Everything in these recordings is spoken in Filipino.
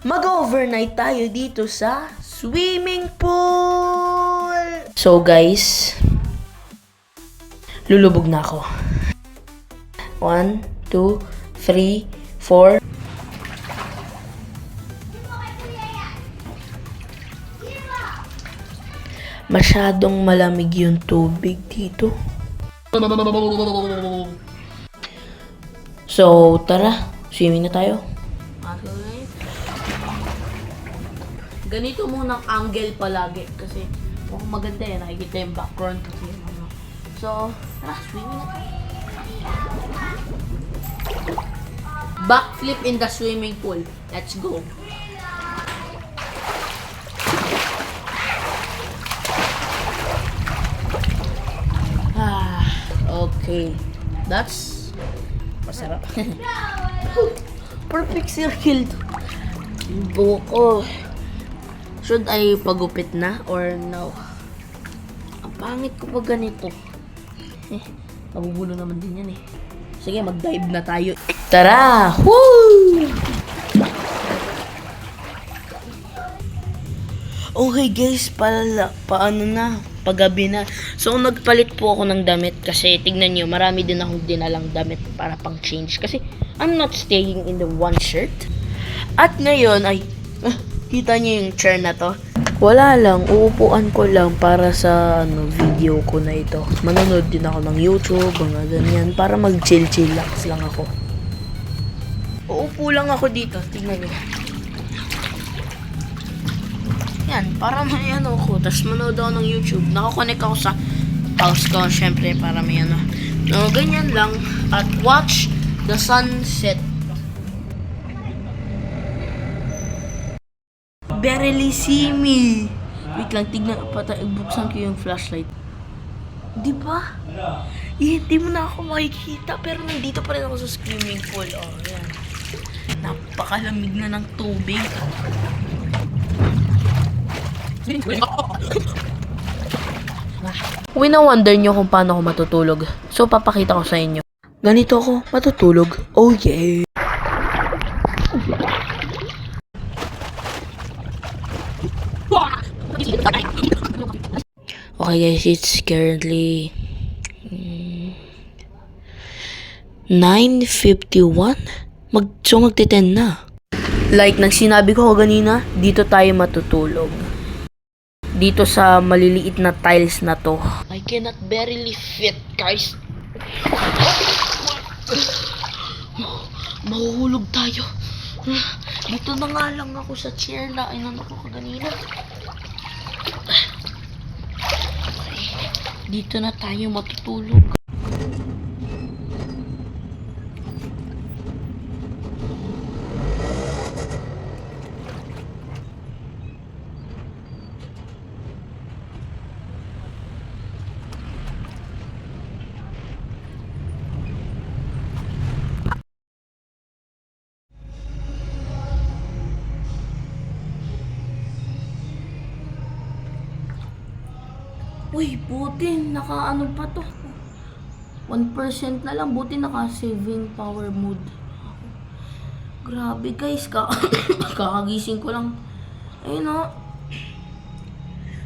mag-overnight tayo dito sa swimming pool. So guys, lulubog na ako. 1, 2, 3, 4. Masyadong malamig yung tubig dito. So, tara. Swimming na tayo. Ganito muna ang angle palagi. Kasi mukhang maganda eh. Nakikita yung background kasi ano. So, tara. Swimming na tayo. Backflip in the swimming pool. Let's go. Okay. That's masarap. Perfect circle to. Buko. Should I pagupit na or no? Ang pangit ko pa ganito. Mabubulo naman din yan eh. Sige, mag-dive na tayo. Tara! Woo! Okay guys, paano na? Paggabi na. So, nagpalit po ako ng damit kasi tignan nyo, marami din akong dinalang damit para pang change. Kasi, I'm not staying in the one shirt. At ngayon ay, kita nyo yung chair na to? Wala lang, uupuan ko lang para sa video ko na ito. Manonood din ako ng YouTube, mga ganyan, para mag-chill-chillax lang ako. Uupo lang ako dito, tignan nyo. Yan, para may ano ko. Tapos manood ako ng YouTube. Nakakonect ako sa house ko, syempre, para may ano. No, ganyan lang. At watch the sunset. Barely see me. Wait lang, tignan. Buksan ko yung flashlight. Di ba? Hindi mo na ako makikita. Pero nandito pa rin ako sa swimming pool. Oh, yan. Napakalamig na ng tubig. Wina-wonder nyo kung paano ako matutulog. So, papakita ko sa inyo. Ganito ako matutulog. Oh yeah! Okay guys, it's currently 9:51. So magti-10 na. Like nang sinabi ko kanina, dito tayo matutulog. Dito sa maliliit na tiles na to. I cannot barely fit, guys. Mahuhulog tayo. Dito na nga lang ako sa chair na inano ko kanina. Dito na tayo matutulog. Uy, buti, naka-ano pa to. 1% na lang, buti naka-saving power mode. Grabe guys, kakagising ko lang. Ayun o.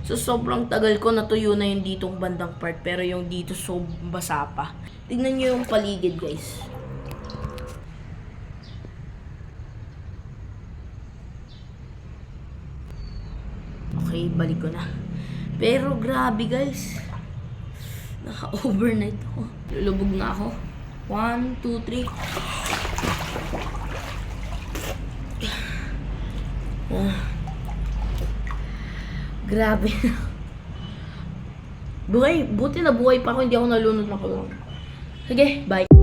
So, sobrang tagal ko natuyo na yung ditong bandang part, pero yung dito so basa pa. Tignan nyo yung paligid guys. Okay, balik ko na. Pero grabe guys. Naka-overnight ako. Lulubog na ako. 1, 2, 3. Grabe. Buti na buhay pa ako. Hindi ako nalunod na kulong. Sige, bye.